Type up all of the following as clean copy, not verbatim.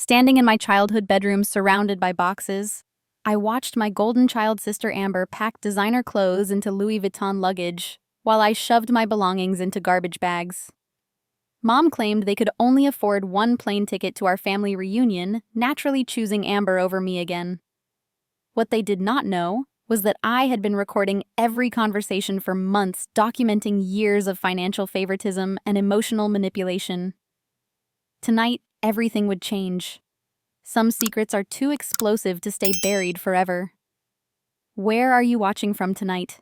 Standing in my childhood bedroom surrounded by boxes, I watched my golden child sister Amber pack designer clothes into Louis Vuitton luggage while I shoved my belongings into garbage bags. Mom claimed they could only afford one plane ticket to our family reunion, naturally choosing Amber over me again. What they did not know was that I had been recording every conversation for months, documenting years of financial favoritism and emotional manipulation. Tonight, everything would change. Some secrets are too explosive to stay buried forever. Where are you watching from tonight?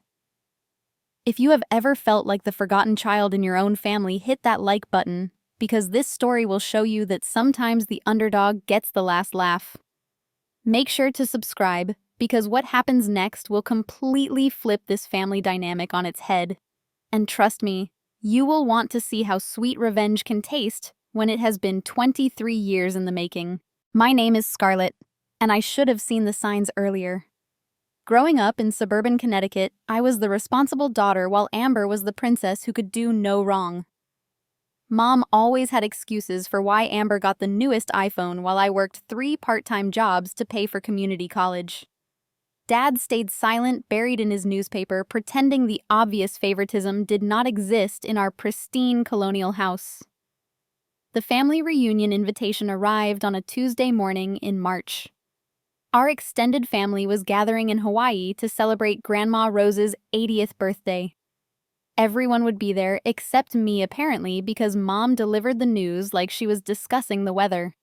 If you have ever felt like the forgotten child in your own family, hit that like button, because this story will show you that sometimes the underdog gets the last laugh. Make sure to subscribe, because what happens next will completely flip this family dynamic on its head. And trust me, you will want to see how sweet revenge can taste when it has been 23 years in the making. My name is Scarlett, and I should have seen the signs earlier. Growing up in suburban Connecticut, I was the responsible daughter while Amber was the princess who could do no wrong. Mom always had excuses for why Amber got the newest iPhone while I worked 3 part-time jobs to pay for community college. Dad stayed silent, buried in his newspaper, pretending the obvious favoritism did not exist in our pristine colonial house. The family reunion invitation arrived on a Tuesday morning in March. Our extended family was gathering in Hawaii to celebrate Grandma Rose's 80th birthday. Everyone would be there except me, apparently, because Mom delivered the news like she was discussing the weather.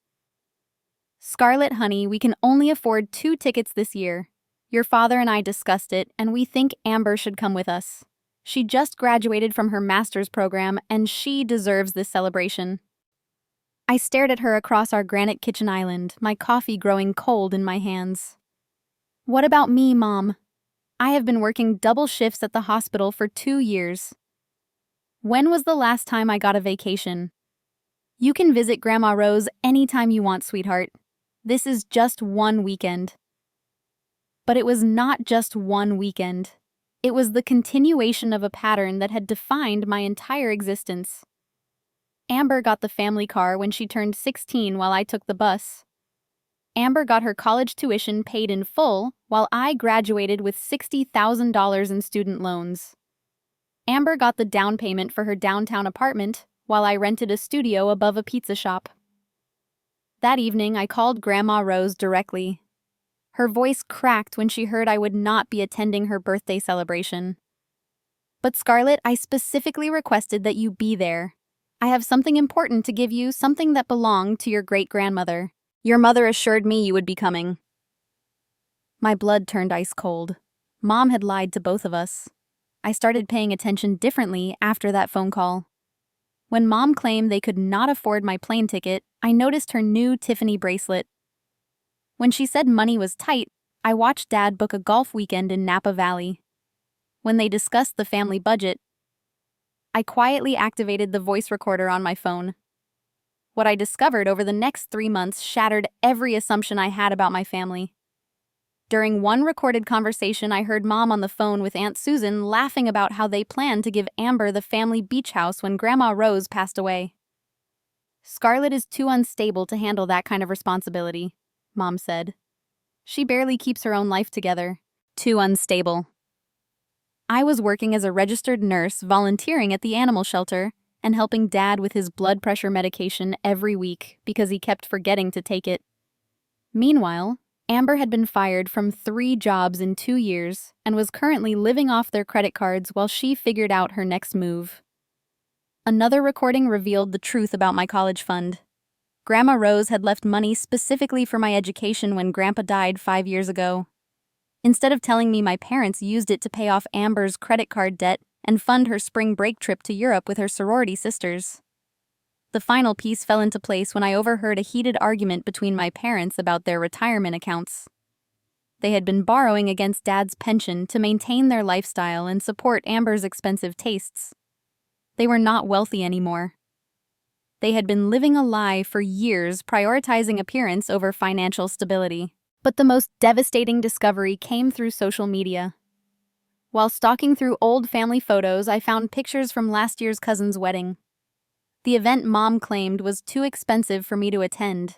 "Scarlett, honey, we can only afford 2 tickets this year. Your father and I discussed it, and we think Amber should come with us. She just graduated from her master's program, and she deserves this celebration." I stared at her across our granite kitchen island, my coffee growing cold in my hands. "What about me, Mom? I have been working double shifts at the hospital for 2 years. When was the last time I got a vacation? You can visit Grandma Rose anytime you want, sweetheart. This is just one weekend." But it was not just one weekend. It was the continuation of a pattern that had defined my entire existence. Amber got the family car when she turned 16 while I took the bus. Amber got her college tuition paid in full while I graduated with $60,000 in student loans. Amber got the down payment for her downtown apartment while I rented a studio above a pizza shop. That evening, I called Grandma Rose directly. Her voice cracked when she heard I would not be attending her birthday celebration. "But Scarlett, I specifically requested that you be there. I have something important to give you, something that belonged to your great-grandmother. Your mother assured me you would be coming." My blood turned ice cold. Mom had lied to both of us. I started paying attention differently after that phone call. When Mom claimed they could not afford my plane ticket, I noticed her new Tiffany bracelet. When she said money was tight, I watched Dad book a golf weekend in Napa Valley. When they discussed the family budget, I quietly activated the voice recorder on my phone. What I discovered over the next 3 months shattered every assumption I had about my family. During one recorded conversation, I heard Mom on the phone with Aunt Susan laughing about how they planned to give Amber the family beach house when Grandma Rose passed away. "Scarlett is too unstable to handle that kind of responsibility," Mom said. "She barely keeps her own life together. Too unstable." I was working as a registered nurse, volunteering at the animal shelter, and helping Dad with his blood pressure medication every week because he kept forgetting to take it. Meanwhile, Amber had been fired from 3 jobs in 2 years and was currently living off their credit cards while she figured out her next move. Another recording revealed the truth about my college fund. Grandma Rose had left money specifically for my education when Grandpa died 5 years ago. Instead of telling me my parents used it to pay off Amber's credit card debt and fund her spring break trip to Europe with her sorority sisters. The final piece fell into place when I overheard a heated argument between my parents about their retirement accounts. They had been borrowing against Dad's pension to maintain their lifestyle and support Amber's expensive tastes. They were not wealthy anymore. They had been living a lie for years, prioritizing appearance over financial stability. But the most devastating discovery came through social media. While stalking through old family photos, I found pictures from last year's cousin's wedding. The event Mom claimed was too expensive for me to attend.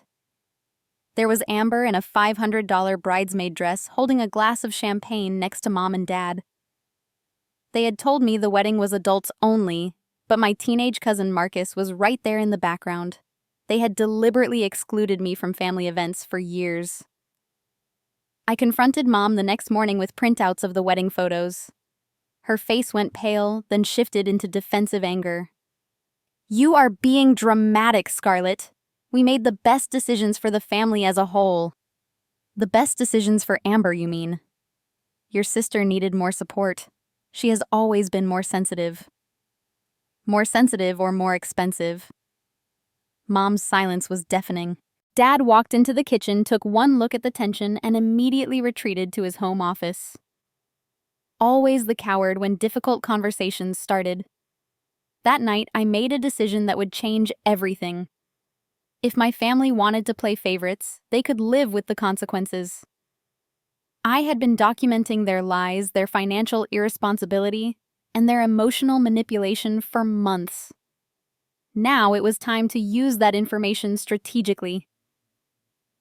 There was Amber in a $500 bridesmaid dress holding a glass of champagne next to Mom and Dad. They had told me the wedding was adults only, but my teenage cousin Marcus was right there in the background. They had deliberately excluded me from family events for years. I confronted Mom the next morning with printouts of the wedding photos. Her face went pale, then shifted into defensive anger. "You are being dramatic, Scarlett. We made the best decisions for the family as a whole." "The best decisions for Amber, you mean?" "Your sister needed more support. She has always been more sensitive." "More sensitive or more expensive?" Mom's silence was deafening. Dad walked into the kitchen, took one look at the tension, and immediately retreated to his home office. Always the coward when difficult conversations started. That night, I made a decision that would change everything. If my family wanted to play favorites, they could live with the consequences. I had been documenting their lies, their financial irresponsibility, and their emotional manipulation for months. Now it was time to use that information strategically.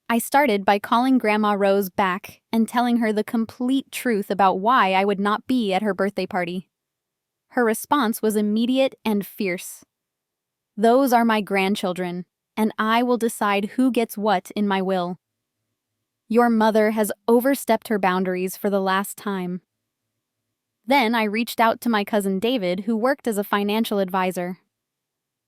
I started by calling Grandma Rose back and telling her the complete truth about why I would not be at her birthday party. Her response was immediate and fierce. "Those are my grandchildren, and I will decide who gets what in my will. Your mother has overstepped her boundaries for the last time." Then I reached out to my cousin David, who worked as a financial advisor.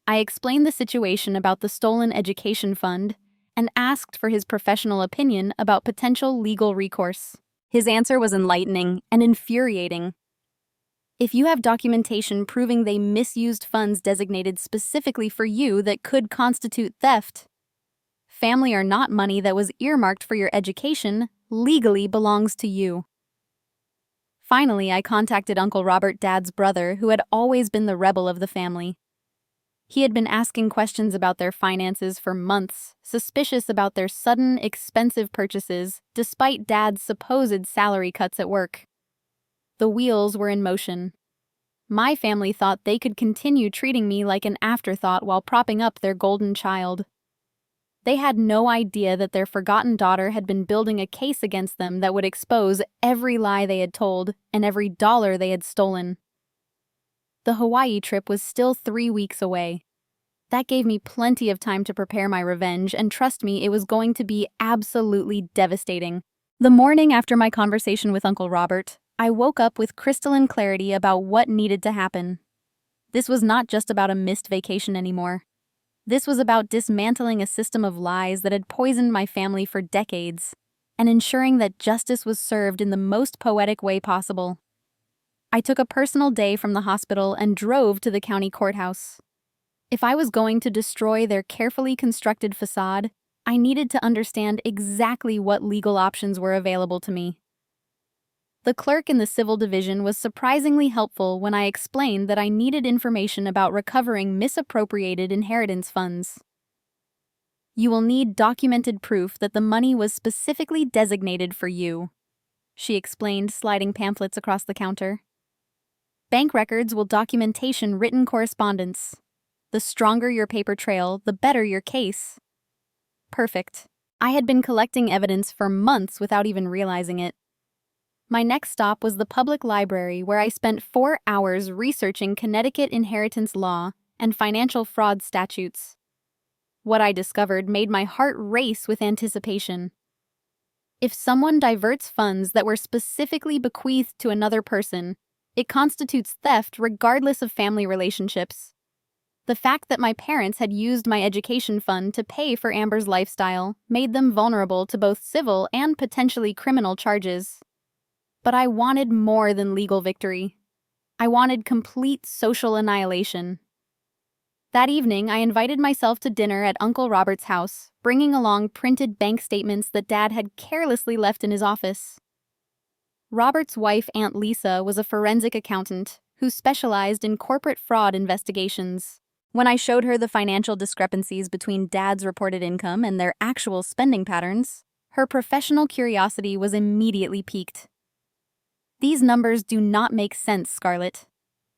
I explained the situation about the stolen education fund and asked for his professional opinion about potential legal recourse. His answer was enlightening and infuriating. "If you have documentation proving they misused funds designated specifically for you that could constitute theft, family or not, money that was earmarked for your education legally belongs to you." Finally, I contacted Uncle Robert, Dad's brother, who had always been the rebel of the family. He had been asking questions about their finances for months, suspicious about their sudden, expensive purchases, despite Dad's supposed salary cuts at work. The wheels were in motion. My family thought they could continue treating me like an afterthought while propping up their golden child. They had no idea that their forgotten daughter had been building a case against them that would expose every lie they had told and every dollar they had stolen. The Hawaii trip was still 3 weeks away. That gave me plenty of time to prepare my revenge, and trust me, it was going to be absolutely devastating. The morning after my conversation with Uncle Robert, I woke up with crystalline clarity about what needed to happen. This was not just about a missed vacation anymore. This was about dismantling a system of lies that had poisoned my family for decades, and ensuring that justice was served in the most poetic way possible. I took a personal day from the hospital and drove to the county courthouse. If I was going to destroy their carefully constructed facade, I needed to understand exactly what legal options were available to me. The clerk in the civil division was surprisingly helpful when I explained that I needed information about recovering misappropriated inheritance funds. "You will need documented proof that the money was specifically designated for you," she explained, sliding pamphlets across the counter. "Bank records will documentation written correspondence. The stronger your paper trail, the better your case." Perfect. I had been collecting evidence for months without even realizing it. My next stop was the public library, where I spent 4 hours researching Connecticut inheritance law and financial fraud statutes. What I discovered made my heart race with anticipation. If someone diverts funds that were specifically bequeathed to another person, it constitutes theft regardless of family relationships. The fact that my parents had used my education fund to pay for Amber's lifestyle made them vulnerable to both civil and potentially criminal charges. But I wanted more than legal victory. I wanted complete social annihilation. That evening, I invited myself to dinner at Uncle Robert's house, bringing along printed bank statements that Dad had carelessly left in his office. Robert's wife, Aunt Lisa, was a forensic accountant who specialized in corporate fraud investigations. When I showed her the financial discrepancies between Dad's reported income and their actual spending patterns, her professional curiosity was immediately piqued. "These numbers do not make sense, Scarlett.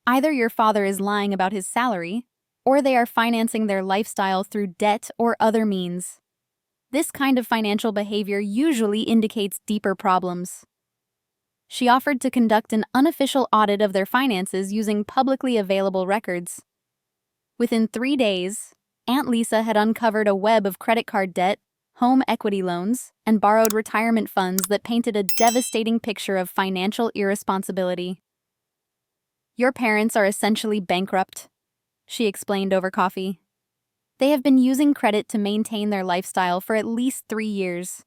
Either your father is lying about his salary, or they are financing their lifestyle through debt or other means. This kind of financial behavior usually indicates deeper problems. She offered to conduct an unofficial audit of their finances using publicly available records. Within 3 days, Aunt Lisa had uncovered a web of credit card debt, home equity loans, and borrowed retirement funds that painted a devastating picture of financial irresponsibility. "Your parents are essentially bankrupt," she explained over coffee. "They have been using credit to maintain their lifestyle for at least 3 years.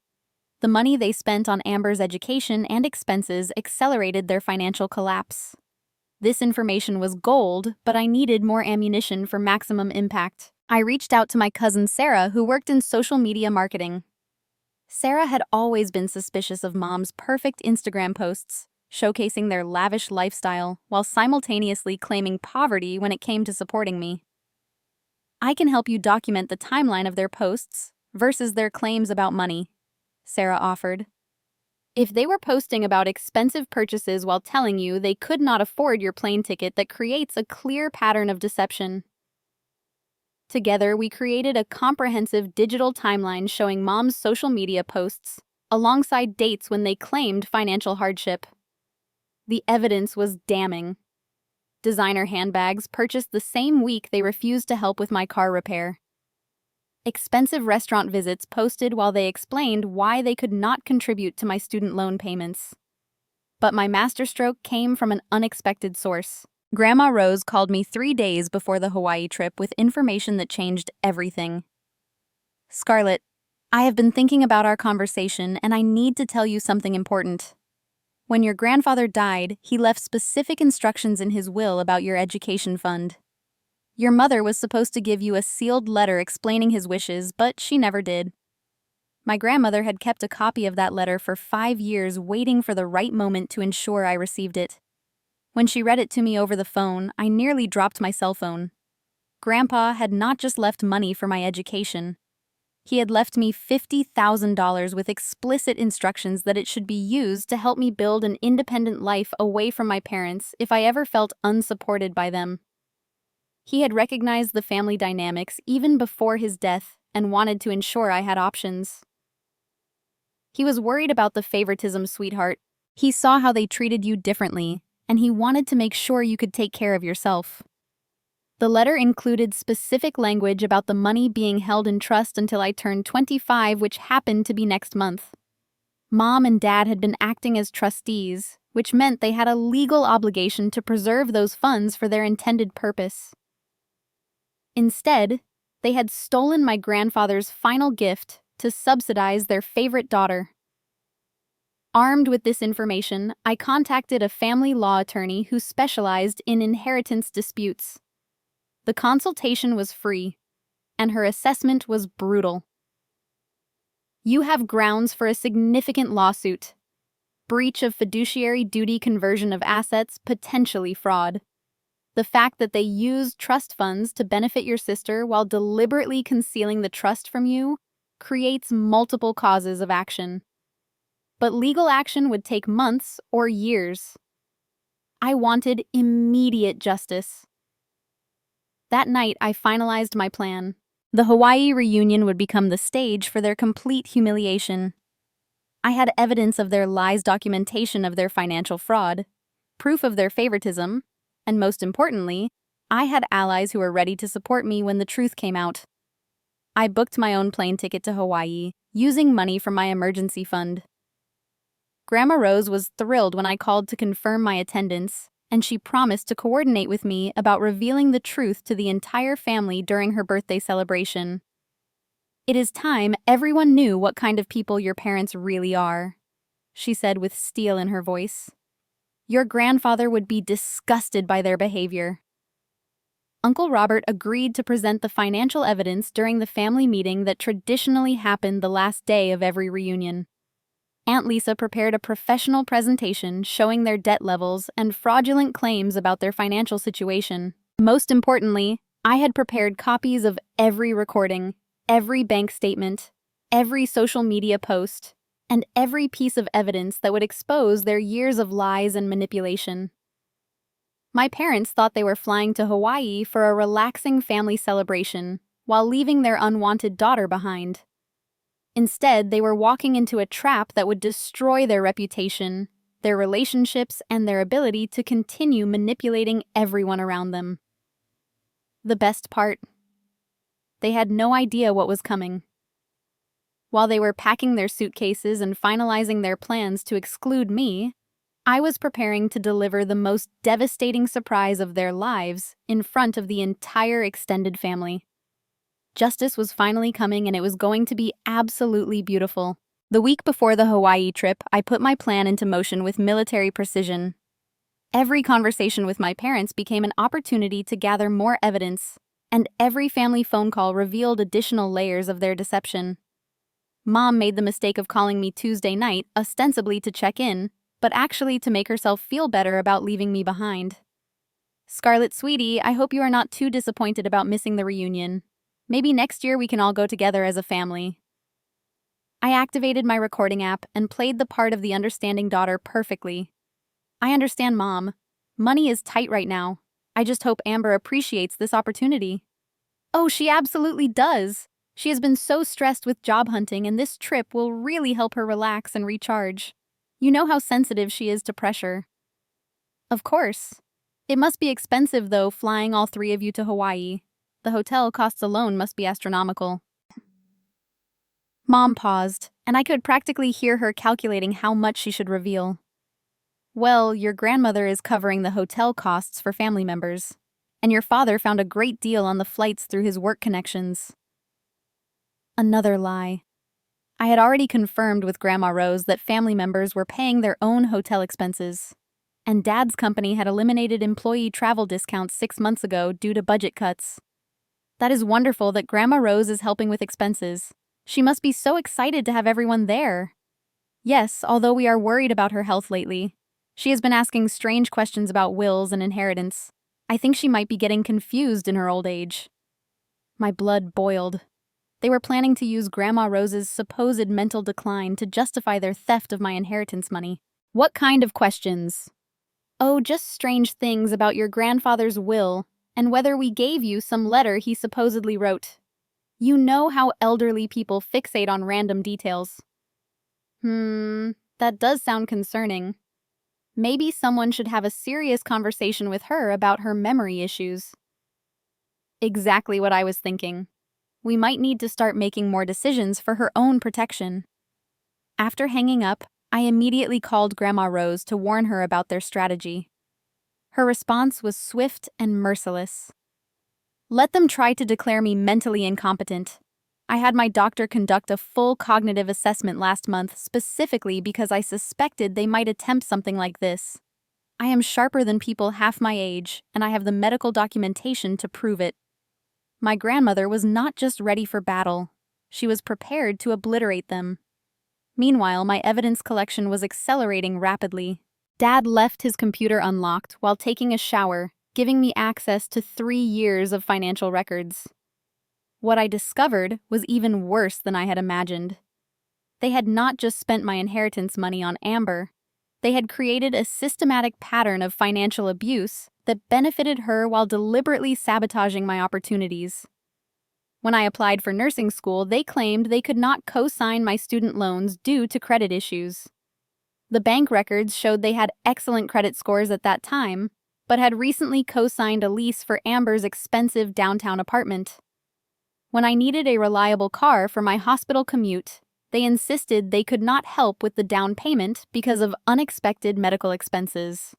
The money they spent on Amber's education and expenses accelerated their financial collapse. This information was gold, but I needed more ammunition for maximum impact. I reached out to my cousin Sarah, who worked in social media marketing. Sarah had always been suspicious of Mom's perfect Instagram posts, showcasing their lavish lifestyle while simultaneously claiming poverty when it came to supporting me. "I can help you document the timeline of their posts versus their claims about money," Sarah offered. "If they were posting about expensive purchases while telling you they could not afford your plane ticket, that creates a clear pattern of deception." Together, we created a comprehensive digital timeline showing Mom's social media posts, alongside dates when they claimed financial hardship. The evidence was damning. Designer handbags purchased the same week they refused to help with my car repair. Expensive restaurant visits posted while they explained why they could not contribute to my student loan payments. But my masterstroke came from an unexpected source. Grandma Rose called me 3 days before the Hawaii trip with information that changed everything. "Scarlett, I have been thinking about our conversation, and I need to tell you something important. When your grandfather died, he left specific instructions in his will about your education fund. Your mother was supposed to give you a sealed letter explaining his wishes, but she never did. My grandmother had kept a copy of that letter for 5 years, waiting for the right moment to ensure I received it. When she read it to me over the phone, I nearly dropped my cell phone. Grandpa had not just left money for my education. He had left me $50,000 with explicit instructions that it should be used to help me build an independent life away from my parents if I ever felt unsupported by them. He had recognized the family dynamics even before his death and wanted to ensure I had options. He was worried about the favoritism, sweetheart. He saw how they treated you differently, and he wanted to make sure you could take care of yourself. The letter included specific language about the money being held in trust until I turned 25, which happened to be next month. Mom and Dad had been acting as trustees, which meant they had a legal obligation to preserve those funds for their intended purpose. Instead, they had stolen my grandfather's final gift to subsidize their favorite daughter. Armed with this information, I contacted a family law attorney who specialized in inheritance disputes. The consultation was free, and her assessment was brutal. "You have grounds for a significant lawsuit. Breach of fiduciary duty, conversion of assets, potentially fraud. The fact that they used trust funds to benefit your sister while deliberately concealing the trust from you creates multiple causes of action. But legal action would take months or years. I wanted immediate justice." That night, I finalized my plan. The Hawaii reunion would become the stage for their complete humiliation. I had evidence of their lies, documentation of their financial fraud, proof of their favoritism, and most importantly, I had allies who were ready to support me when the truth came out. I booked my own plane ticket to Hawaii, using money from my emergency fund. Grandma Rose was thrilled when I called to confirm my attendance, and she promised to coordinate with me about revealing the truth to the entire family during her birthday celebration. "It is time everyone knew what kind of people your parents really are," she said with steel in her voice. "Your grandfather would be disgusted by their behavior." Uncle Robert agreed to present the financial evidence during the family meeting that traditionally happened the last day of every reunion. Aunt Lisa prepared a professional presentation showing their debt levels and fraudulent claims about their financial situation. Most importantly, I had prepared copies of every recording, every bank statement, every social media post, and every piece of evidence that would expose their years of lies and manipulation. My parents thought they were flying to Hawaii for a relaxing family celebration while leaving their unwanted daughter behind. Instead, they were walking into a trap that would destroy their reputation, their relationships, and their ability to continue manipulating everyone around them. The best part? They had no idea what was coming. While they were packing their suitcases and finalizing their plans to exclude me, I was preparing to deliver the most devastating surprise of their lives in front of the entire extended family. Justice was finally coming, and it was going to be absolutely beautiful. The week before the Hawaii trip, I put my plan into motion with military precision. Every conversation with my parents became an opportunity to gather more evidence, and every family phone call revealed additional layers of their deception. Mom made the mistake of calling me Tuesday night, ostensibly to check in, but actually to make herself feel better about leaving me behind. Scarlett, sweetie, I hope you are not too disappointed about missing the reunion. Maybe next year we can all go together as a family. I activated my recording app and played the part of the understanding daughter perfectly. I understand, Mom. Money is tight right now. I just hope Amber appreciates this opportunity. Oh, she absolutely does. She has been so stressed with job hunting, and this trip will really help her relax and recharge. You know how sensitive she is to pressure. Of course. It must be expensive, though, flying all three of you to Hawaii. The hotel costs alone must be astronomical. Mom paused, and I could practically hear her calculating how much she should reveal. Well, your grandmother is covering the hotel costs for family members, and your father found a great deal on the flights through his work connections. Another lie. I had already confirmed with Grandma Rose that family members were paying their own hotel expenses, and Dad's company had eliminated employee travel discounts 6 months ago due to budget cuts. That is wonderful that Grandma Rose is helping with expenses. She must be so excited to have everyone there. Yes, although we are worried about her health lately. She has been asking strange questions about wills and inheritance. I think she might be getting confused in her old age. My blood boiled. They were planning to use Grandma Rose's supposed mental decline to justify their theft of my inheritance money. What kind of questions? Oh, just strange things about your grandfather's will and whether we gave you some letter he supposedly wrote. You know how elderly people fixate on random details. That does sound concerning. Maybe someone should have a serious conversation with her about her memory issues. Exactly what I was thinking. We might need to start making more decisions for her own protection. After hanging up, I immediately called Grandma Rose to warn her about their strategy. Her response was swift and merciless. Let them try to declare me mentally incompetent. I had my doctor conduct a full cognitive assessment last month specifically because I suspected they might attempt something like this. I am sharper than people half my age, and I have the medical documentation to prove it. My grandmother was not just ready for battle. She was prepared to obliterate them. Meanwhile, my evidence collection was accelerating rapidly. Dad left his computer unlocked while taking a shower, giving me access to 3 years of financial records. What I discovered was even worse than I had imagined. They had not just spent my inheritance money on Amber. They had created a systematic pattern of financial abuse that benefited her while deliberately sabotaging my opportunities. When I applied for nursing school, they claimed they could not co-sign my student loans due to credit issues. The bank records showed they had excellent credit scores at that time, but had recently co-signed a lease for Amber's expensive downtown apartment. When I needed a reliable car for my hospital commute, they insisted they could not help with the down payment because of unexpected medical expenses.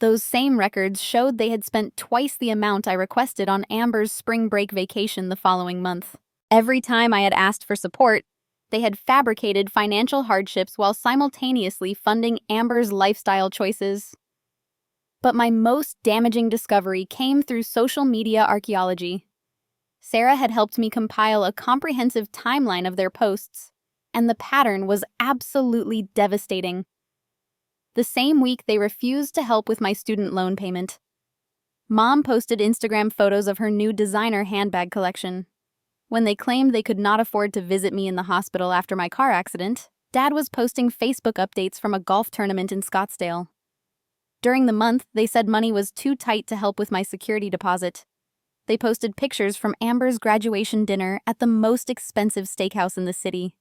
Those same records showed they had spent twice the amount I requested on Amber's spring break vacation the following month. Every time I had asked for support, they had fabricated financial hardships while simultaneously funding Amber's lifestyle choices. But my most damaging discovery came through social media archaeology. Sarah had helped me compile a comprehensive timeline of their posts, and the pattern was absolutely devastating. The same week, they refused to help with my student loan payment. Mom posted Instagram photos of her new designer handbag collection. When they claimed they could not afford to visit me in the hospital after my car accident, Dad was posting Facebook updates from a golf tournament in Scottsdale. During the month, they said money was too tight to help with my security deposit. They posted pictures from Amber's graduation dinner at the most expensive steakhouse in the city.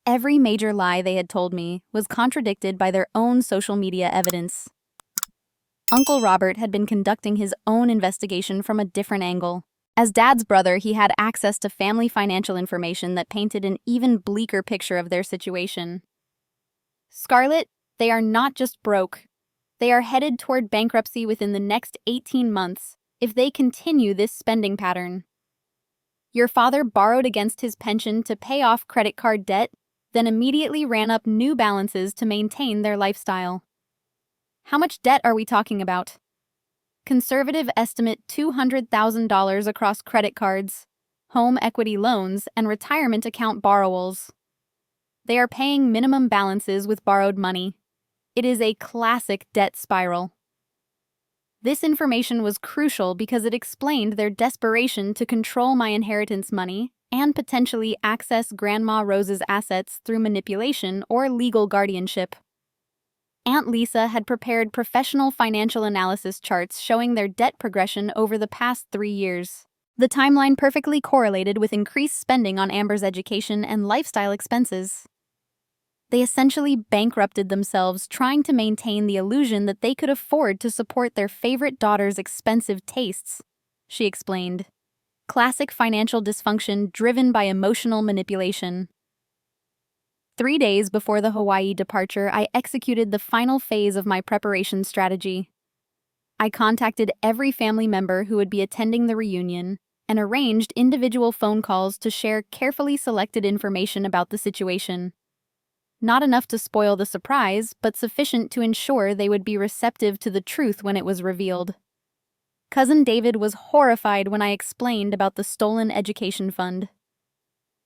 Every major lie they had told me was contradicted by their own social media evidence. Uncle Robert had been conducting his own investigation from a different angle. As Dad's brother, he had access to family financial information that painted an even bleaker picture of their situation. Scarlett, they are not just broke. They are headed toward bankruptcy within the next 18 months if they continue this spending pattern. Your father borrowed against his pension to pay off credit card debt, then immediately ran up new balances to maintain their lifestyle. How much debt are we talking about? Conservative estimate $200,000 across credit cards, home equity loans, and retirement account borrowals. They are paying minimum balances with borrowed money. It is a classic debt spiral. This information was crucial because it explained their desperation to control my inheritance money and potentially access Grandma Rose's assets through manipulation or legal guardianship. Aunt Lisa had prepared professional financial analysis charts showing their debt progression over the past 3 years. The timeline perfectly correlated with increased spending on Amber's education and lifestyle expenses. They essentially bankrupted themselves trying to maintain the illusion that they could afford to support their favorite daughter's expensive tastes, she explained. Classic financial dysfunction driven by emotional manipulation. 3 days before the Hawaii departure, I executed the final phase of my preparation strategy. I contacted every family member who would be attending the reunion and arranged individual phone calls to share carefully selected information about the situation. Not enough to spoil the surprise, but sufficient to ensure they would be receptive to the truth when it was revealed. Cousin David was horrified when I explained about the stolen education fund.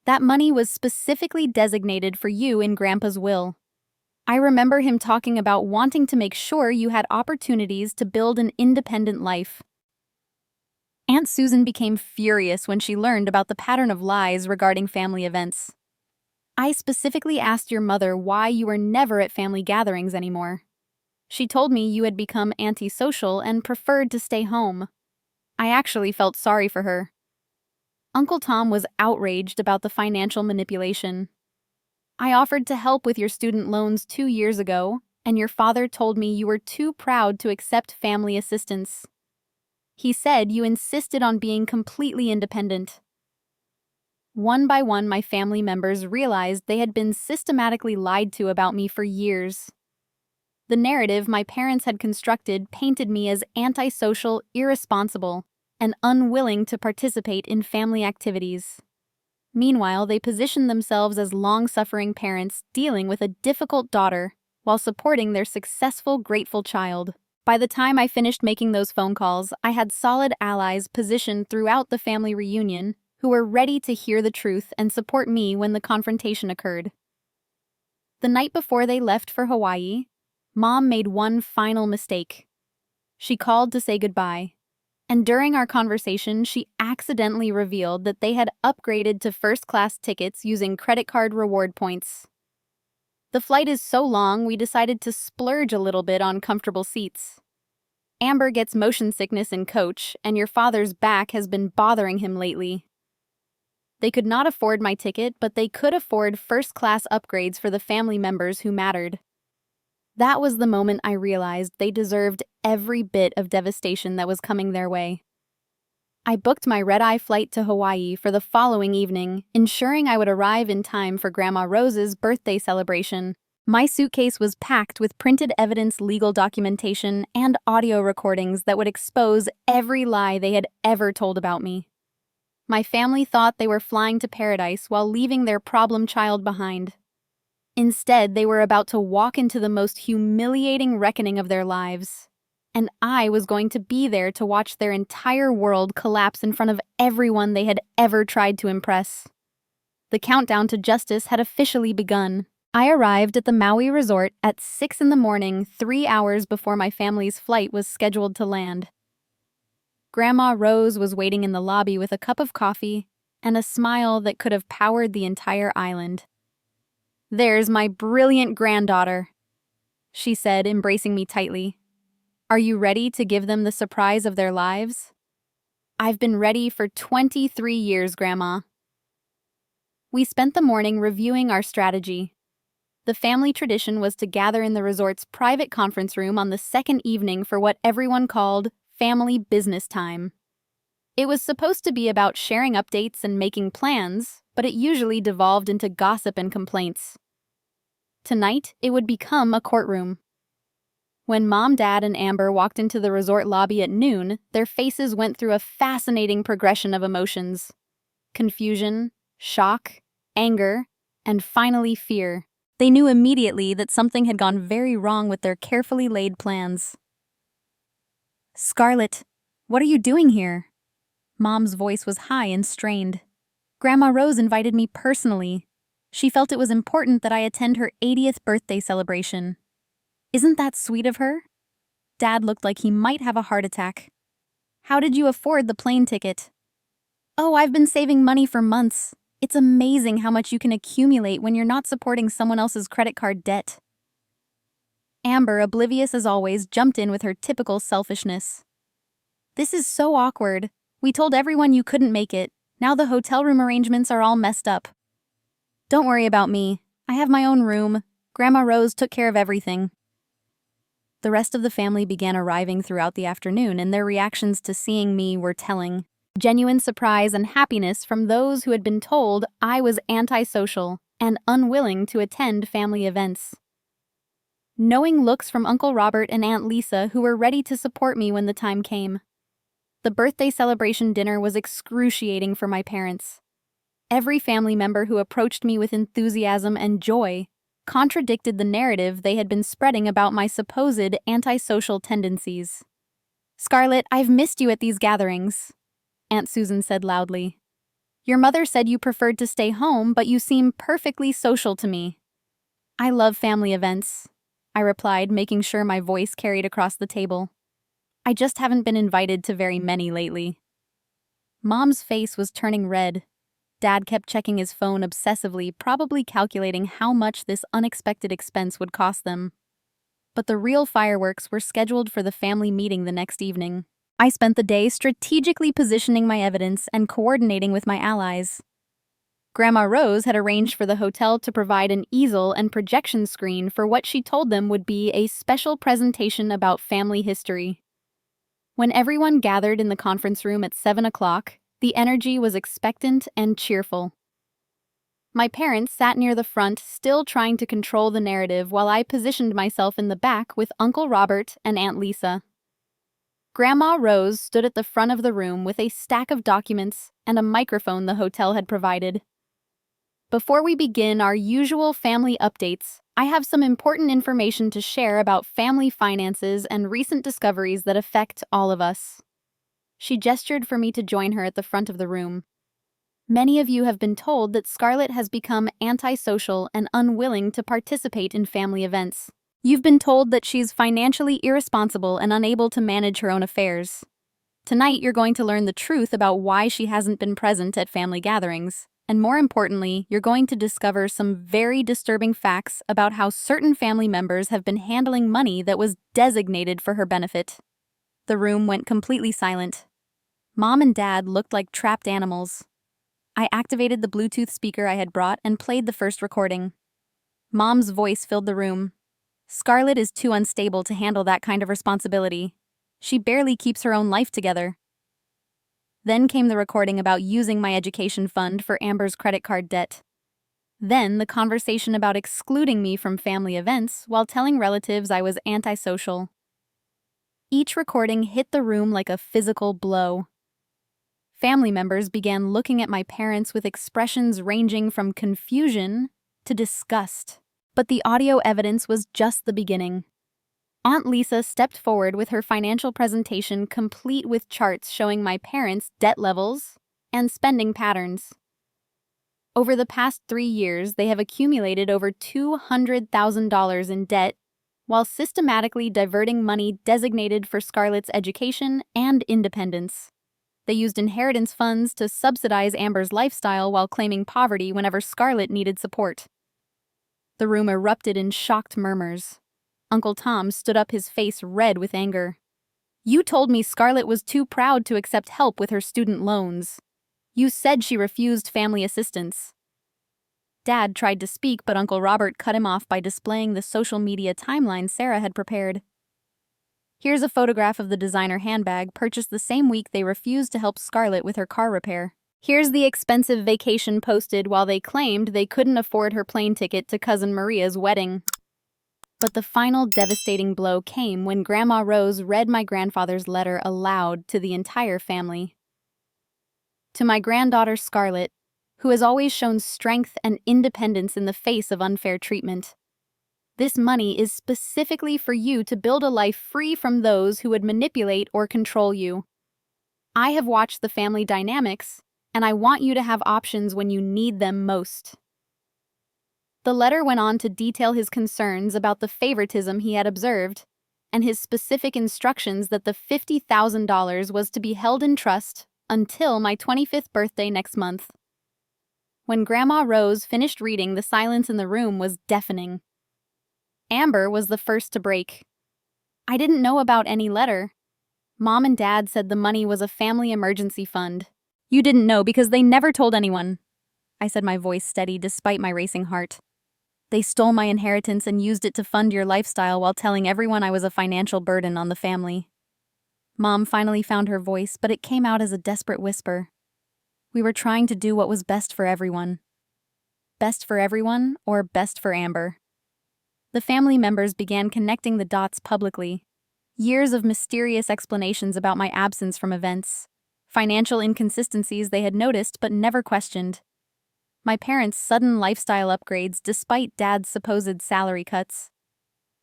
That money was specifically designated for you in Grandpa's will. I remember him talking about wanting to make sure you had opportunities to build an independent life. Aunt Susan became furious when she learned about the pattern of lies regarding family events. I specifically asked your mother why you were never at family gatherings anymore. She told me you had become antisocial and preferred to stay home. I actually felt sorry for her. Uncle Tom was outraged about the financial manipulation. I offered to help with your student loans 2 years ago, and your father told me you were too proud to accept family assistance. He said you insisted on being completely independent. One by one, my family members realized they had been systematically lied to about me for years. The narrative my parents had constructed painted me as antisocial, irresponsible, and unwilling to participate in family activities. Meanwhile, they positioned themselves as long-suffering parents dealing with a difficult daughter while supporting their successful, grateful child. By the time I finished making those phone calls, I had solid allies positioned throughout the family reunion who were ready to hear the truth and support me when the confrontation occurred. The night before they left for Hawaii, Mom made one final mistake. She called to say goodbye. And during our conversation, she accidentally revealed that they had upgraded to first-class tickets using credit card reward points. The flight is so long, we decided to splurge a little bit on comfortable seats. Amber gets motion sickness in coach, and your father's back has been bothering him lately. They could not afford my ticket, but they could afford first-class upgrades for the family members who mattered. That was the moment I realized they deserved every bit of devastation that was coming their way. I booked my red-eye flight to Hawaii for the following evening, ensuring I would arrive in time for Grandma Rose's birthday celebration. My suitcase was packed with printed evidence, legal documentation, and audio recordings that would expose every lie they had ever told about me. My family thought they were flying to paradise while leaving their problem child behind. Instead, they were about to walk into the most humiliating reckoning of their lives. And I was going to be there to watch their entire world collapse in front of everyone they had ever tried to impress. The countdown to justice had officially begun. I arrived at the Maui resort at 6 a.m, 3 hours before my family's flight was scheduled to land. Grandma Rose was waiting in the lobby with a cup of coffee and a smile that could have powered the entire island. "There's my brilliant granddaughter," she said, embracing me tightly. "Are you ready to give them the surprise of their lives?" I've been ready for 23 years, Grandma. We spent the morning reviewing our strategy. The family tradition was to gather in the resort's private conference room on the second evening for what everyone called family business time. It was supposed to be about sharing updates and making plans, but it usually devolved into gossip and complaints. Tonight, it would become a courtroom. When Mom, Dad, and Amber walked into the resort lobby at noon, their faces went through a fascinating progression of emotions: confusion, shock, anger, and finally fear. They knew immediately that something had gone very wrong with their carefully laid plans. "Scarlett, what are you doing here?" Mom's voice was high and strained. "Grandma Rose invited me personally. She felt it was important that I attend her 80th birthday celebration. Isn't that sweet of her?" Dad looked like he might have a heart attack. "How did you afford the plane ticket?" "Oh, I've been saving money for months. It's amazing how much you can accumulate when you're not supporting someone else's credit card debt." Amber, oblivious as always, jumped in with her typical selfishness. "This is so awkward. We told everyone you couldn't make it. Now the hotel room arrangements are all messed up." "Don't worry about me. I have my own room. Grandma Rose took care of everything." The rest of the family began arriving throughout the afternoon, and their reactions to seeing me were telling. Genuine surprise and happiness from those who had been told I was antisocial and unwilling to attend family events. Knowing looks from Uncle Robert and Aunt Lisa, who were ready to support me when the time came. The birthday celebration dinner was excruciating for my parents. Every family member who approached me with enthusiasm and joy contradicted the narrative they had been spreading about my supposed antisocial tendencies. "Scarlett, I've missed you at these gatherings," Aunt Susan said loudly. "Your mother said you preferred to stay home, but you seem perfectly social to me." "I love family events," I replied, making sure my voice carried across the table. "I just haven't been invited to very many lately." Mom's face was turning red. Dad kept checking his phone obsessively, probably calculating how much this unexpected expense would cost them. But the real fireworks were scheduled for the family meeting the next evening. I spent the day strategically positioning my evidence and coordinating with my allies. Grandma Rose had arranged for the hotel to provide an easel and projection screen for what she told them would be a special presentation about family history. When everyone gathered in the conference room at 7 o'clock, the energy was expectant and cheerful. My parents sat near the front, still trying to control the narrative, while I positioned myself in the back with Uncle Robert and Aunt Lisa. Grandma Rose stood at the front of the room with a stack of documents and a microphone the hotel had provided. "Before we begin our usual family updates, I have some important information to share about family finances and recent discoveries that affect all of us." She gestured for me to join her at the front of the room. "Many of you have been told that Scarlett has become antisocial and unwilling to participate in family events. You've been told that she's financially irresponsible and unable to manage her own affairs. Tonight, you're going to learn the truth about why she hasn't been present at family gatherings. And more importantly, you're going to discover some very disturbing facts about how certain family members have been handling money that was designated for her benefit." The room went completely silent. Mom and Dad looked like trapped animals. I activated the Bluetooth speaker I had brought and played the first recording. Mom's voice filled the room. "Scarlett is too unstable to handle that kind of responsibility. She barely keeps her own life together." Then came the recording about using my education fund for Amber's credit card debt. Then the conversation about excluding me from family events while telling relatives I was antisocial. Each recording hit the room like a physical blow. Family members began looking at my parents with expressions ranging from confusion to disgust. But the audio evidence was just the beginning. Aunt Lisa stepped forward with her financial presentation complete with charts showing my parents' debt levels and spending patterns. Over the past 3 years, they have accumulated over $200,000 in debt while systematically diverting money designated for Scarlett's education and independence. They used inheritance funds to subsidize Amber's lifestyle while claiming poverty whenever Scarlett needed support. The room erupted in shocked murmurs. Uncle Tom stood up, his face red with anger. You told me Scarlett was too proud to accept help with her student loans. You said she refused family assistance. Dad tried to speak, but Uncle Robert cut him off by displaying the social media timeline Sarah had prepared. Here's a photograph of the designer handbag purchased the same week they refused to help Scarlett with her car repair. Here's the expensive vacation posted while they claimed they couldn't afford her plane ticket to Cousin Maria's wedding. But the final devastating blow came when Grandma Rose read my grandfather's letter aloud to the entire family. To my granddaughter Scarlett, who has always shown strength and independence in the face of unfair treatment. This money is specifically for you to build a life free from those who would manipulate or control you. I have watched the family dynamics, and I want you to have options when you need them most. The letter went on to detail his concerns about the favoritism he had observed, and his specific instructions that the $50,000 was to be held in trust until my 25th birthday next month. When Grandma Rose finished reading, the silence in the room was deafening. Amber was the first to break. I didn't know about any letter. Mom and Dad said the money was a family emergency fund. You didn't know because they never told anyone, I said, my voice steady despite my racing heart. They stole my inheritance and used it to fund your lifestyle while telling everyone I was a financial burden on the family. Mom finally found her voice, but it came out as a desperate whisper. We were trying to do what was best for everyone. Best for everyone, or best for Amber? The family members began connecting the dots publicly. Years of mysterious explanations about my absence from events. Financial inconsistencies they had noticed but never questioned. My parents' sudden lifestyle upgrades despite Dad's supposed salary cuts.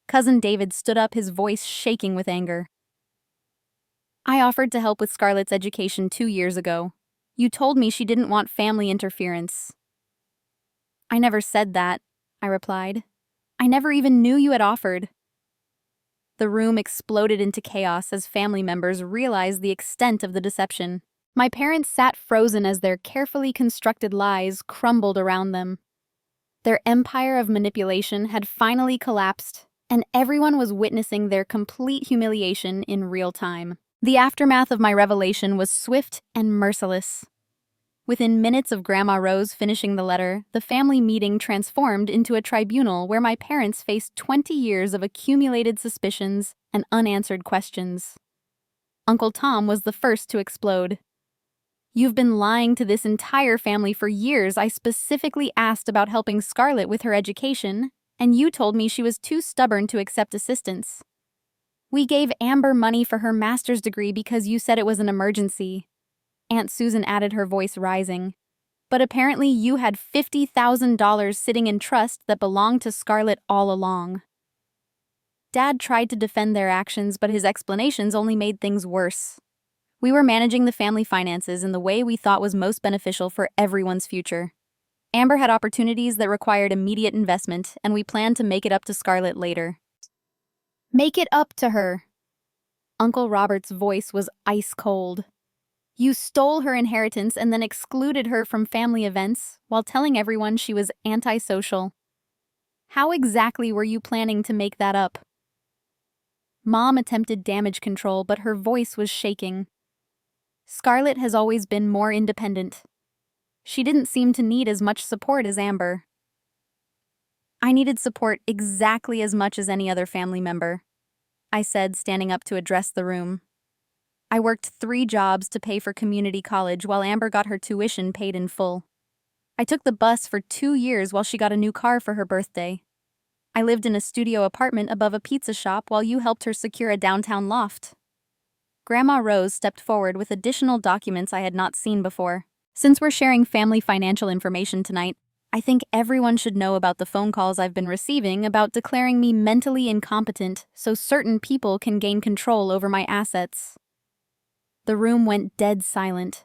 Cousin David stood up, his voice shaking with anger. I offered to help with Scarlett's education 2 years ago. You told me she didn't want family interference. I never said that, I replied. I never even knew you had offered. The room exploded into chaos as family members realized the extent of the deception. My parents sat frozen as their carefully constructed lies crumbled around them. Their empire of manipulation had finally collapsed, and everyone was witnessing their complete humiliation in real time. The aftermath of my revelation was swift and merciless. Within minutes of Grandma Rose finishing the letter, the family meeting transformed into a tribunal where my parents faced 20 years of accumulated suspicions and unanswered questions. Uncle Tom was the first to explode. You've been lying to this entire family for years. I specifically asked about helping Scarlett with her education, and you told me she was too stubborn to accept assistance. We gave Amber money for her master's degree because you said it was an emergency. Aunt Susan added, her voice rising. But apparently you had $50,000 sitting in trust that belonged to Scarlett all along. Dad tried to defend their actions, but his explanations only made things worse. We were managing the family finances in the way we thought was most beneficial for everyone's future. Amber had opportunities that required immediate investment, and we planned to make it up to Scarlett later. Make it up to her. Uncle Robert's voice was ice cold. You stole her inheritance and then excluded her from family events while telling everyone she was antisocial. How exactly were you planning to make that up? Mom attempted damage control, but her voice was shaking. Scarlett has always been more independent. She didn't seem to need as much support as Amber. I needed support exactly as much as any other family member, I said, standing up to address the room. I worked 3 jobs to pay for community college while Amber got her tuition paid in full. I took the bus for 2 years while she got a new car for her birthday. I lived in a studio apartment above a pizza shop while you helped her secure a downtown loft. Grandma Rose stepped forward with additional documents I had not seen before. Since we're sharing family financial information tonight, I think everyone should know about the phone calls I've been receiving about declaring me mentally incompetent so certain people can gain control over my assets. The room went dead silent.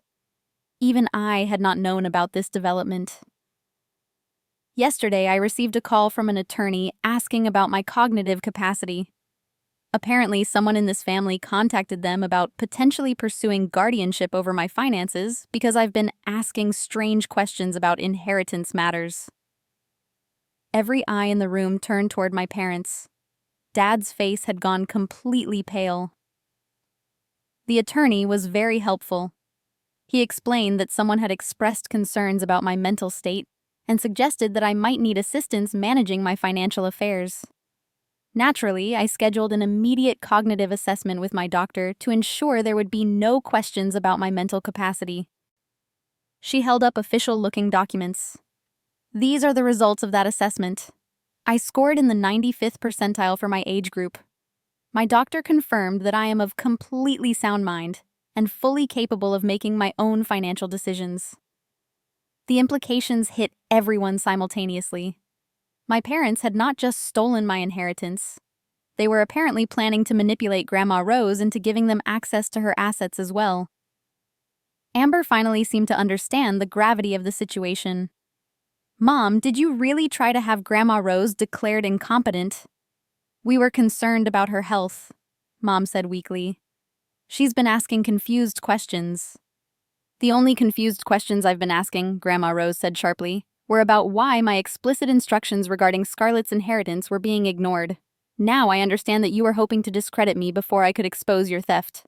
Even I had not known about this development. Yesterday, I received a call from an attorney asking about my cognitive capacity. Apparently, someone in this family contacted them about potentially pursuing guardianship over my finances because I've been asking strange questions about inheritance matters. Every eye in the room turned toward my parents. Dad's face had gone completely pale. The attorney was very helpful. He explained that someone had expressed concerns about my mental state and suggested that I might need assistance managing my financial affairs. Naturally, I scheduled an immediate cognitive assessment with my doctor to ensure there would be no questions about my mental capacity. She held up official-looking documents. These are the results of that assessment. I scored in the 95th percentile for my age group. My doctor confirmed that I am of completely sound mind and fully capable of making my own financial decisions. The implications hit everyone simultaneously. My parents had not just stolen my inheritance. They were apparently planning to manipulate Grandma Rose into giving them access to her assets as well. Amber finally seemed to understand the gravity of the situation. "Mom, did you really try to have Grandma Rose declared incompetent?" "We were concerned about her health," Mom said weakly. "She's been asking confused questions." "The only confused questions I've been asking," Grandma Rose said sharply, "were about why my explicit instructions regarding Scarlett's inheritance were being ignored. Now I understand that you were hoping to discredit me before I could expose your theft."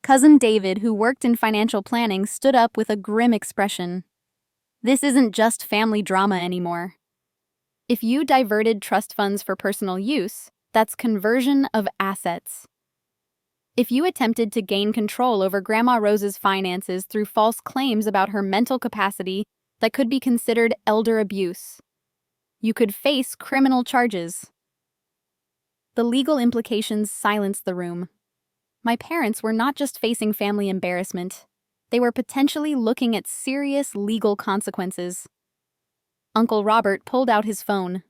Cousin David, who worked in financial planning, stood up with a grim expression. "This isn't just family drama anymore. If you diverted trust funds for personal use, that's conversion of assets. If you attempted to gain control over Grandma Rose's finances through false claims about her mental capacity, that could be considered elder abuse. You could face criminal charges." The legal implications silenced the room. My parents were not just facing family embarrassment. They were potentially looking at serious legal consequences. Uncle Robert pulled out his phone.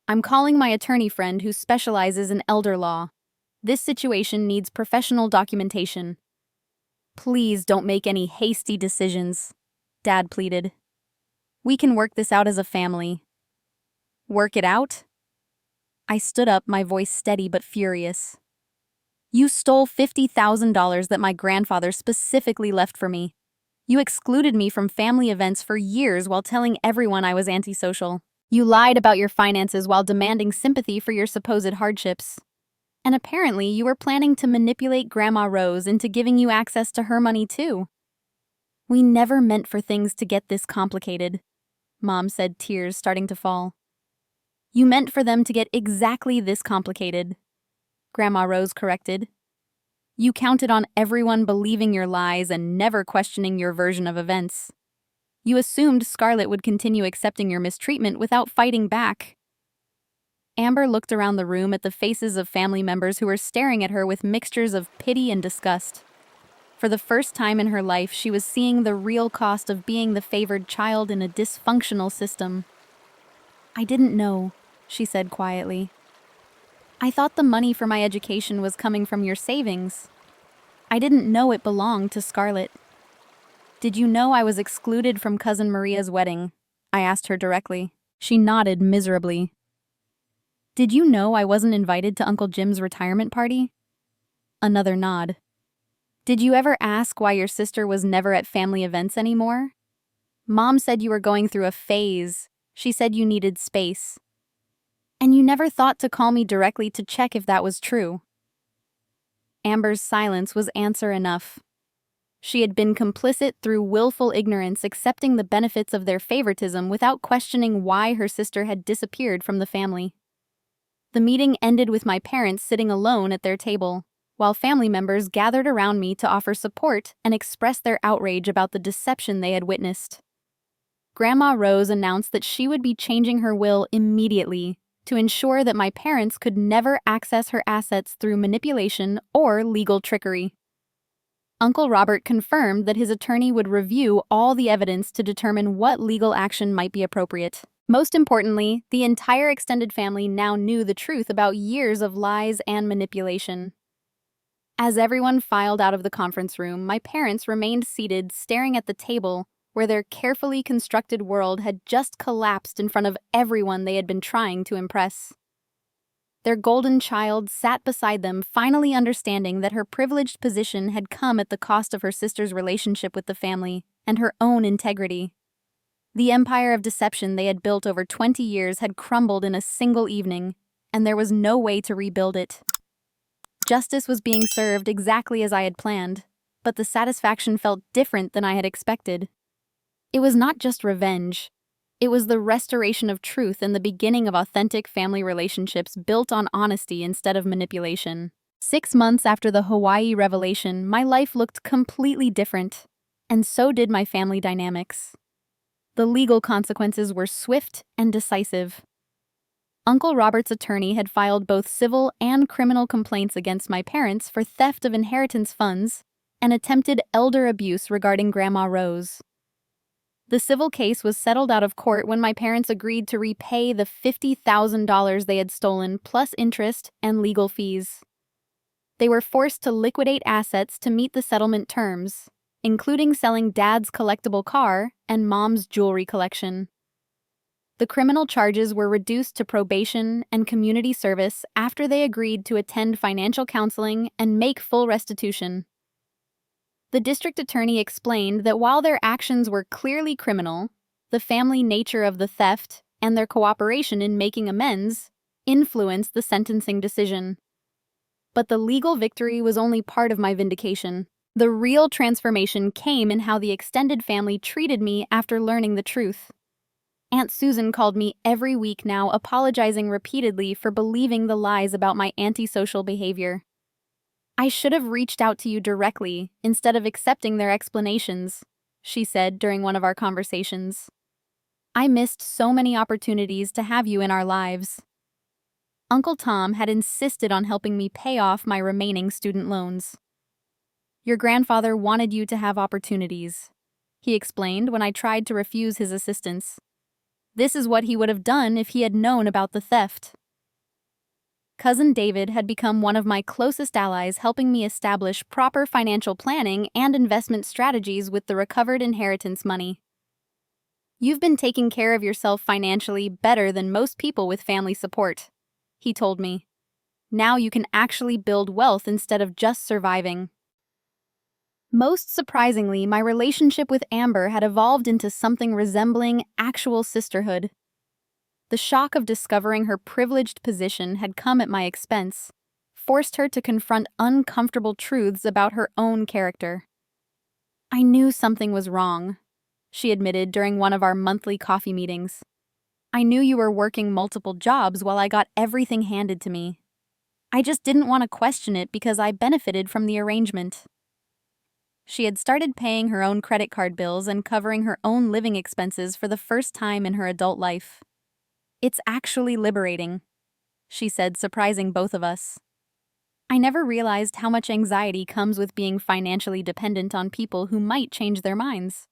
"I'm calling my attorney friend who specializes in elder law. This situation needs professional documentation." "Please don't make any hasty decisions," Dad pleaded. "We can work this out as a family." "Work it out?" I stood up, my voice steady but furious. "You stole $50,000 that my grandfather specifically left for me. You excluded me from family events for years while telling everyone I was antisocial. You lied about your finances while demanding sympathy for your supposed hardships. And apparently you were planning to manipulate Grandma Rose into giving you access to her money too. We never meant for things to get this complicated," Mom said, tears starting to fall. "You meant for them to get exactly this complicated," Grandma Rose corrected. "You counted on everyone believing your lies and never questioning your version of events. You assumed Scarlett would continue accepting your mistreatment without fighting back." Amber looked around the room at the faces of family members who were staring at her with mixtures of pity and disgust. For the first time in her life, she was seeing the real cost of being the favored child in a dysfunctional system. "I didn't know," she said quietly. "I thought the money for my education was coming from your savings. I didn't know it belonged to Scarlett." "Did you know I was excluded from Cousin Maria's wedding?" I asked her directly. She nodded miserably. "Did you know I wasn't invited to Uncle Jim's retirement party?" Another nod. "Did you ever ask why your sister was never at family events anymore?" "Mom said you were going through a phase. She said you needed space. And you never thought to call me directly to check if that was true." Amber's silence was answer enough. She had been complicit through willful ignorance, accepting the benefits of their favoritism without questioning why her sister had disappeared from the family. The meeting ended with my parents sitting alone at their table, while family members gathered around me to offer support and express their outrage about the deception they had witnessed. Grandma Rose announced that she would be changing her will immediately to ensure that my parents could never access her assets through manipulation or legal trickery. Uncle Robert confirmed that his attorney would review all the evidence to determine what legal action might be appropriate. Most importantly, the entire extended family now knew the truth about years of lies and manipulation. As everyone filed out of the conference room, my parents remained seated, staring at the table where their carefully constructed world had just collapsed in front of everyone they had been trying to impress. Their golden child sat beside them, finally understanding that her privileged position had come at the cost of her sister's relationship with the family and her own integrity. The empire of deception they had built over 20 years had crumbled in a single evening, and there was no way to rebuild it. Justice was being served exactly as I had planned, but the satisfaction felt different than I had expected. It was not just revenge. It was the restoration of truth and the beginning of authentic family relationships built on honesty instead of manipulation. 6 months after the Hawaii revelation, my life looked completely different, and so did my family dynamics. The legal consequences were swift and decisive. Uncle Robert's attorney had filed both civil and criminal complaints against my parents for theft of inheritance funds and attempted elder abuse regarding Grandma Rose. The civil case was settled out of court when my parents agreed to repay the $50,000 they had stolen, plus interest and legal fees. They were forced to liquidate assets to meet the settlement terms, including selling Dad's collectible car and Mom's jewelry collection. The criminal charges were reduced to probation and community service after they agreed to attend financial counseling and make full restitution. The district attorney explained that while their actions were clearly criminal, the family nature of the theft and their cooperation in making amends influenced the sentencing decision. But the legal victory was only part of my vindication. The real transformation came in how the extended family treated me after learning the truth. Aunt Susan called me every week now, apologizing repeatedly for believing the lies about my antisocial behavior. "I should have reached out to you directly instead of accepting their explanations," she said during one of our conversations. "I missed so many opportunities to have you in our lives." Uncle Tom had insisted on helping me pay off my remaining student loans. "Your grandfather wanted you to have opportunities," he explained when I tried to refuse his assistance. "This is what he would have done if he had known about the theft." Cousin David had become one of my closest allies, helping me establish proper financial planning and investment strategies with the recovered inheritance money. "You've been taking care of yourself financially better than most people with family support," he told me. "Now you can actually build wealth instead of just surviving." Most surprisingly, my relationship with Amber had evolved into something resembling actual sisterhood. The shock of discovering her privileged position had come at my expense, forced her to confront uncomfortable truths about her own character. "I knew something was wrong," she admitted during one of our monthly coffee meetings. "I knew you were working multiple jobs while I got everything handed to me. I just didn't want to question it because I benefited from the arrangement." She had started paying her own credit card bills and covering her own living expenses for the first time in her adult life. "It's actually liberating," she said, surprising both of us. "I never realized how much anxiety comes with being financially dependent on people who might change their minds."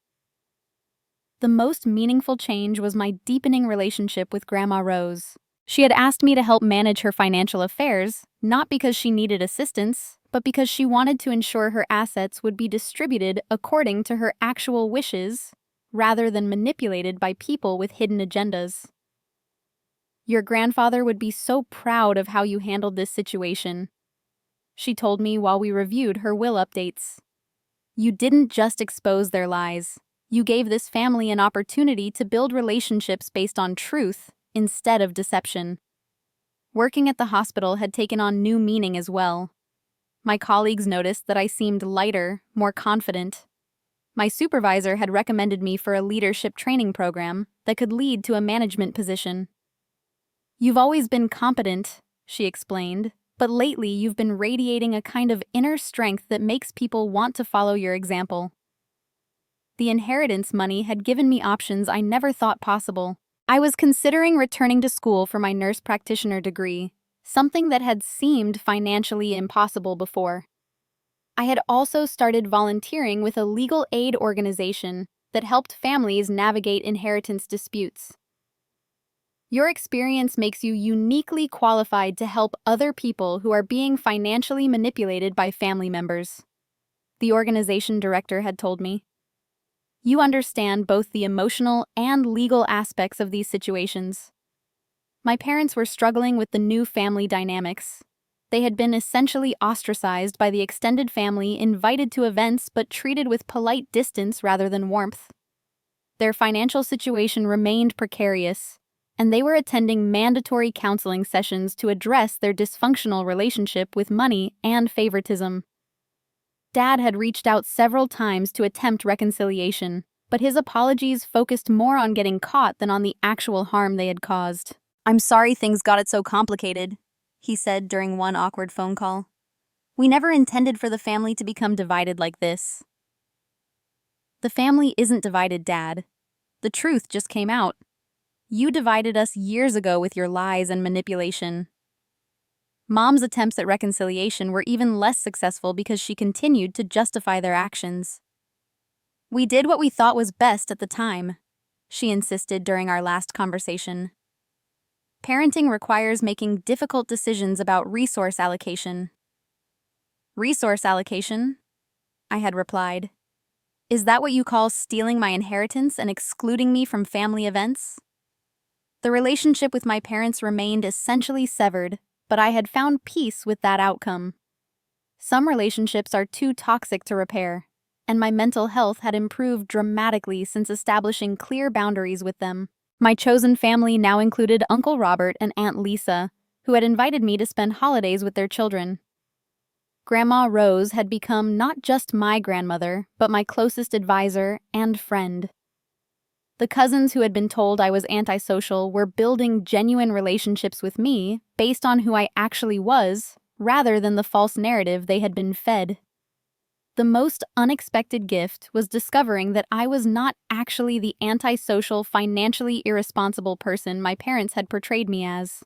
The most meaningful change was my deepening relationship with Grandma Rose. She had asked me to help manage her financial affairs, not because she needed assistance, but because she wanted to ensure her assets would be distributed according to her actual wishes, rather than manipulated by people with hidden agendas. "Your grandfather would be so proud of how you handled this situation," she told me while we reviewed her will updates. "You didn't just expose their lies. You gave this family an opportunity to build relationships based on truth instead of deception." Working at the hospital had taken on new meaning as well. My colleagues noticed that I seemed lighter, more confident. My supervisor had recommended me for a leadership training program that could lead to a management position. "You've always been competent," she explained, "but lately you've been radiating a kind of inner strength that makes people want to follow your example." The inheritance money had given me options I never thought possible. I was considering returning to school for my nurse practitioner degree, something that had seemed financially impossible before. I had also started volunteering with a legal aid organization that helped families navigate inheritance disputes. "Your experience makes you uniquely qualified to help other people who are being financially manipulated by family members," the organization director had told me. "You understand both the emotional and legal aspects of these situations." My parents were struggling with the new family dynamics. They had been essentially ostracized by the extended family, invited to events but treated with polite distance rather than warmth. Their financial situation remained precarious, and they were attending mandatory counseling sessions to address their dysfunctional relationship with money and favoritism. Dad had reached out several times to attempt reconciliation, but his apologies focused more on getting caught than on the actual harm they had caused. "I'm sorry things got it so complicated," he said during one awkward phone call. "We never intended for the family to become divided like this." "The family isn't divided, Dad. The truth just came out. You divided us years ago with your lies and manipulation." Mom's attempts at reconciliation were even less successful because she continued to justify their actions. "We did what we thought was best at the time," she insisted during our last conversation. "Parenting requires making difficult decisions about resource allocation." "Resource allocation?" I had replied. "Is that what you call stealing my inheritance and excluding me from family events?" The relationship with my parents remained essentially severed, but I had found peace with that outcome. Some relationships are too toxic to repair, and my mental health had improved dramatically since establishing clear boundaries with them. My chosen family now included Uncle Robert and Aunt Lisa, who had invited me to spend holidays with their children. Grandma Rose had become not just my grandmother, but my closest advisor and friend. The cousins who had been told I was antisocial were building genuine relationships with me based on who I actually was, rather than the false narrative they had been fed. The most unexpected gift was discovering that I was not actually the antisocial, financially irresponsible person my parents had portrayed me as.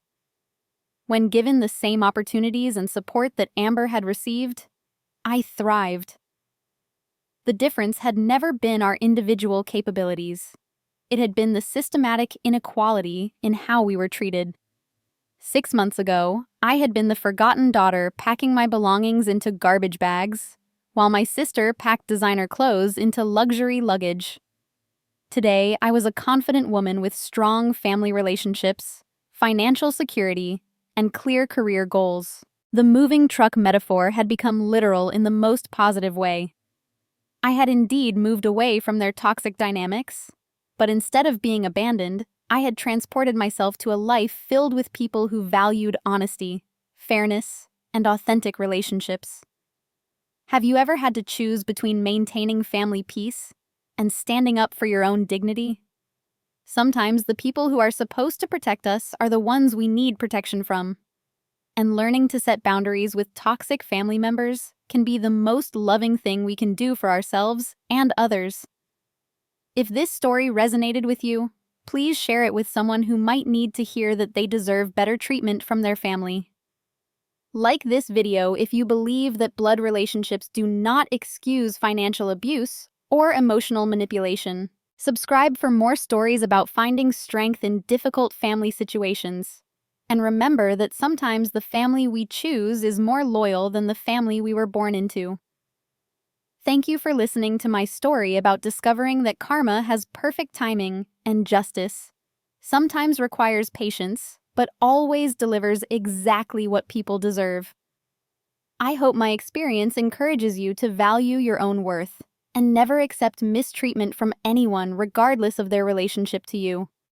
When given the same opportunities and support that Amber had received, I thrived. The difference had never been our individual capabilities. It had been the systematic inequality in how we were treated. 6 months ago, I had been the forgotten daughter packing my belongings into garbage bags, while my sister packed designer clothes into luxury luggage. Today, I was a confident woman with strong family relationships, financial security, and clear career goals. The moving truck metaphor had become literal in the most positive way. I had indeed moved away from their toxic dynamics, but instead of being abandoned, I had transported myself to a life filled with people who valued honesty, fairness, and authentic relationships. Have you ever had to choose between maintaining family peace and standing up for your own dignity? Sometimes the people who are supposed to protect us are the ones we need protection from. And learning to set boundaries with toxic family members can be the most loving thing we can do for ourselves and others. If this story resonated with you, please share it with someone who might need to hear that they deserve better treatment from their family. Like this video if you believe that blood relationships do not excuse financial abuse or emotional manipulation. Subscribe for more stories about finding strength in difficult family situations. And remember that sometimes the family we choose is more loyal than the family we were born into. Thank you for listening to my story about discovering that karma has perfect timing and justice. Sometimes requires patience, but always delivers exactly what people deserve. I hope my experience encourages you to value your own worth and never accept mistreatment from anyone regardless of their relationship to you.